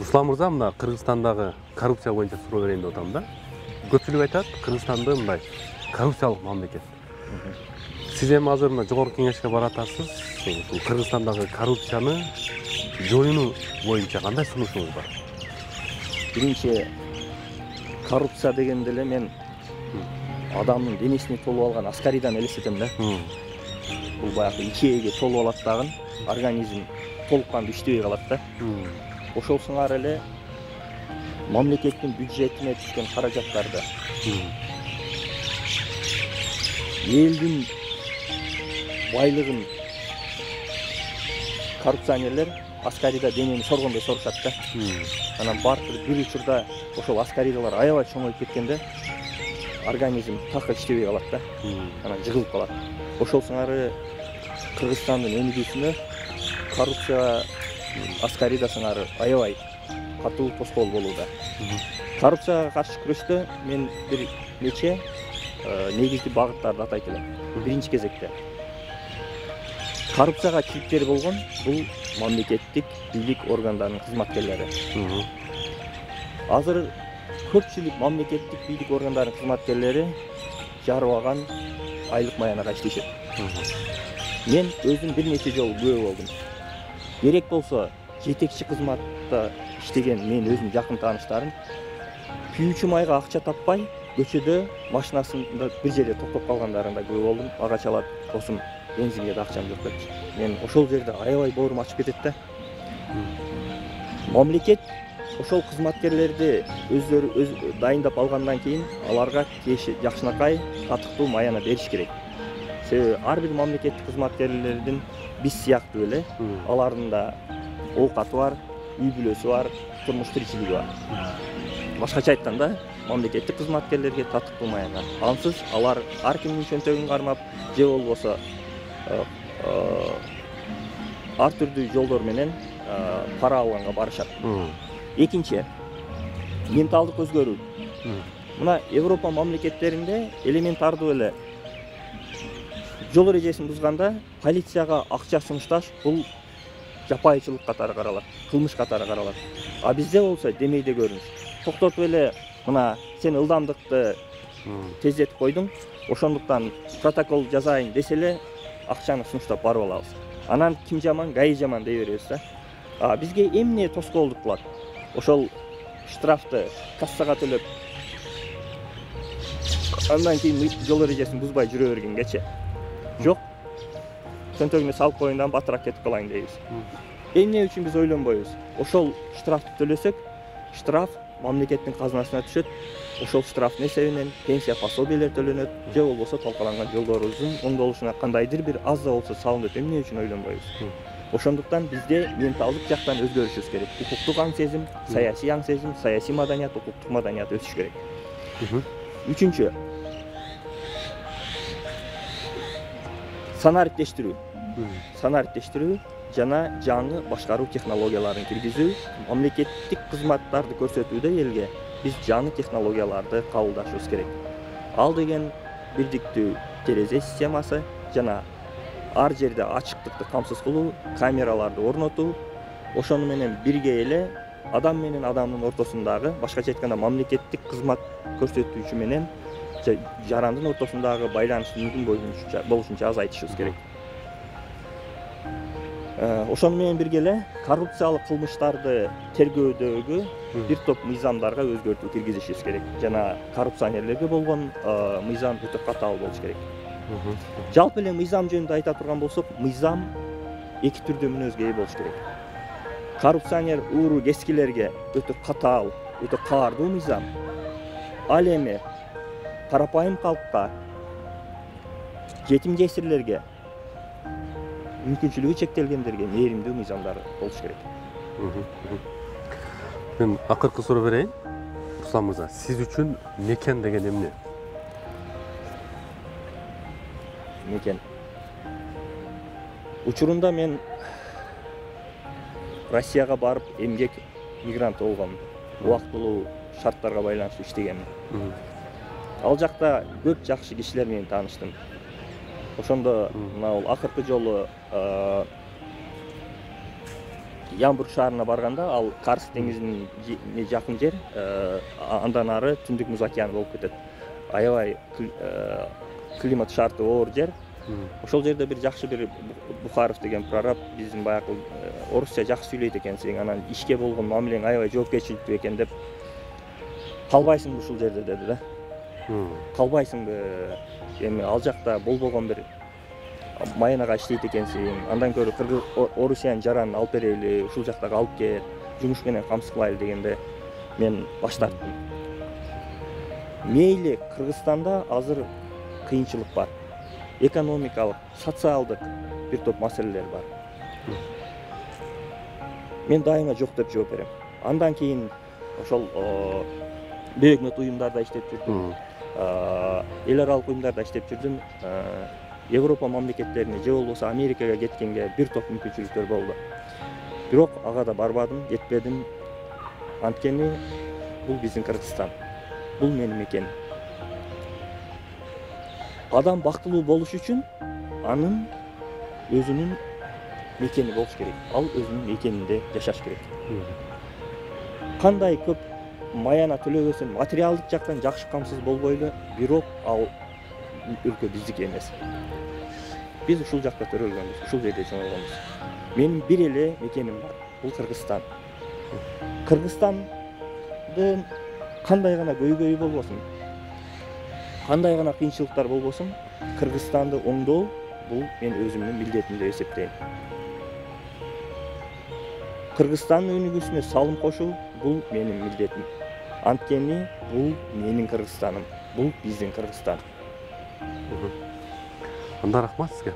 Руслан мырза, мына Кыргызстандагы коррупция боюнча суроо берейин деп атам да. Көпчүлүк айтат, Кыргызстанды мындай коррупциялык мамлекет. Сиз эми азыр мына жогорку кеңешке баратасыз. Ушул Кыргызстандагы коррупцияны жоюну боюнча кандай сунушуңуз бар? Биринчи, коррупция дегенде эле мен адамдын денесине толуп алган аскаридан элестетем да. Бул баягы ичээге толуп алат дагы, организм толук кандуу иштебей калат да. Ошол сыңар эле мамлекеттин бюджетине түшкөн каражаттарды элдин байлыгын коррупционерлер аскарида денени соргондой сорушат да. Анан барып бир учурда ошол аскаридалар аябай чоңоюп кеткенде организм так иштебей калат да. Анан жыгылып калат. Ошол сыңары Кыргызстандын өнүгүүсүнө коррупция аскарида сыңары аябай катуу тоскоол болууда. Коррупцияга каршы күрөштө мен бир нече негизги багыттарды атайт элем. Биринчи кезекте коррупцияга килиптери болгон бул мамлекеттик бийлик органдарынын кызматкерлери. Азыр көпчүлүк мамлекеттик бийлик органдарынын кызматкерлери жарыбаган айлык маянага иштешет. Мен өзүм бир нече жолу күбө болдум. Керек болсо жетекчи кызматта иштеген мен өзүм жакын тааныштарым күйүүчү майга акча таппай көчөдө машинасында бир жерде токтоп калгандарында күбө болдум. Ага чалат, досум бензинге да акчам жок депчи. Мен ошол жерде аябай боорум ачып кетет да. Мамлекет ошол кызматкерлерди өздөрү дайындап алгандан кийин аларга жакшынакай татыктуу маяна бериш керек. Себеби ар бир мамлекеттик кызматкерлердин биз сыяктуу эле алардын да оокаты бар, үй бүлөсү бар, турмуш тиричилиги бар. Башкача айтканда, мамлекеттик кызматкерлерге татыктуу маяна. Ансыз алар ар кимдин чөнтөгүн кармап, же болбосо ар түрдүү жолдор менен пара алганга барышат. Экинчи, менталдык өзгөрүү. Мына Европа мамлекеттеринде элементардуу эле жол эрежесин бузганда полицияга акча сунушташ бул жапайычылык катары каралат, кылмыш катары каралат. А бизде болсо демейде көрүнүш. Токтотуп эле мына сен ылдамдыкты тездетип койдуң, ошондуктан протокол жазайын десе эле акчаны сунуштап барып алабыз. Анан ким жаман, ГАИ жаман дей беребиз да. Бизге эмне тоскоолдук кылат? Ошол штрафты кассага төлөп, андан кийин жол эрежесин бузбай жүрө бергенгечи. Жок. Чөнтөгүнө салып коюндан батыраак кетип калайын дейбиз. Эмне үчүн биз ойлонбойбуз? Ошол штрафты төлөсөк, штраф мамлекеттин казынасына түшөт. Ошол штрафтын эсебинен пенсия пособиялер төлөнөт, же болбосо талкаланган жолдорубуздун оңдолушуна кандайдыр бир аз да болсо салынат. Эмне үчүн ойлонбойбуз? Ошондуктан бизде менталдык жактан өзгөрүшүбүз керек. Укуктук аң сезим, саясий маданият, укуктук маданият өсүш керек. Үчүнчү, санаа иптештирүү жана жаңы башкаруу технологияларын киргизүү, мамлекеттик кызматтарды көрсөтүүдө элге биз жаңы технологияларды кабылдашыбыз керек. Ал деген бирдиктүү терезе системасы жана ар жерде ачыктыкты камсыз кылуу, камераларды орнотуу, ошону менен бирге эле адам менен адамдын ортосундагы, башкача айтканда мамлекеттик кызмат көрсөтүүчү менен жарандын ортосундагы байланыштын мүмкүн болушунча азайтышыбыз керек. Ошону менен бирге эле коррупциялык кылмыштарды тергөөдөгү бир топ мыйзамдарга өзгөртүү киргизишибиз керек. Жана коррупционерлерге болгон мыйзам өтө катаал болуш керек. Жалпы эле мыйзам жөнүндө айта турган болсок, мыйзам эки түрдүү мүнөзгө ээ болуш керек. Коррупционер ууру кескилерге өтө катаал, өтө каардуу мыйзам. Ал эми карапайым калкка, жетим жесирлерге, мүмкүнчүлүгү чектелгендерге мээримдүү мыйзамдар болуш керек. Мен акыркы суроо берейин. Руслан мырза, сиз үчүн мекен деген эмне? Мекен. Учурунда мен Россияга барып эмгек мигрант болгом. Убактылуу шарттарга байланыштуу иштегенмин. Ал жакта көп жакшы кишилер менен тааныштым. Ошондо мына акыркы жолу Ямбург шаарына барганда, ал Карс деңизине жакын жер, андан ары Түндүк муз океаны болуп кетет. Аябай климат шарты оор жер. Ошол жерде бир жакшы бир Бухаров деген прораб биздин баягы орусча жакшы сүйлөйт экен, сен анан ишке болгон мамилең аябай жоопкерчиликтүү экен деп, калбайсыңбы ушул жерде деди да. Калбайсыңбы, эми ал жакта болбогон бир майнага иштейт экенсиң, андан көрө Орусиянын жаранын алып берели, ушул жактагы алып кел, жумуш менен камсыз кылайлы дегенде мен баш тарттым. Мейли Кыргызстанда азыр кыйынчылык бар. Экономикалык, социалдык бир топ маселелер бар. Мен дайыма жок деп жооп берем. Андан кийин ошол бейөкмөт уюмдарда иштеп жүрдүм. Эл аралык уюмдарда иштеп жүрдүм. Европа мамлекеттерине же болбосо Америкага кеткенге бир топ мүмкүнчүлүктөр болду. Бирок ага да барбадым, жетпедим. Анткени бул биздин Кыргызстан. Бул менин мекеним. Адам бактылуу болуш үчүн анын өзүнүн мекени болуш керек. Ал өзүнүн мекенинде жашаш керек. Кандай көп маяна төлөбөсүн, материалдык жактан жакшы камсыз болбойлу, бирок ал өлкө биздики эмес. Биз ушул жакта төрөлгөнбүз, ушул жерде чоңойгонбуз. Менин бир эле мекеним бар. Бул Кыргызстан. Кыргызстандын кандай гана көйгөйү болбосун, кандай гана кыйынчылыктар болбосун, Кыргызстанды оңдоо бул мен өзүмдүн милдетим деп эсептейм. Кыргызстандын өнүгүүсүнө салым кошуу бул менин милдетим. Анткени бул менин Кыргызстаным, бул биздин Кыргызстан. Анда рахмат сизге.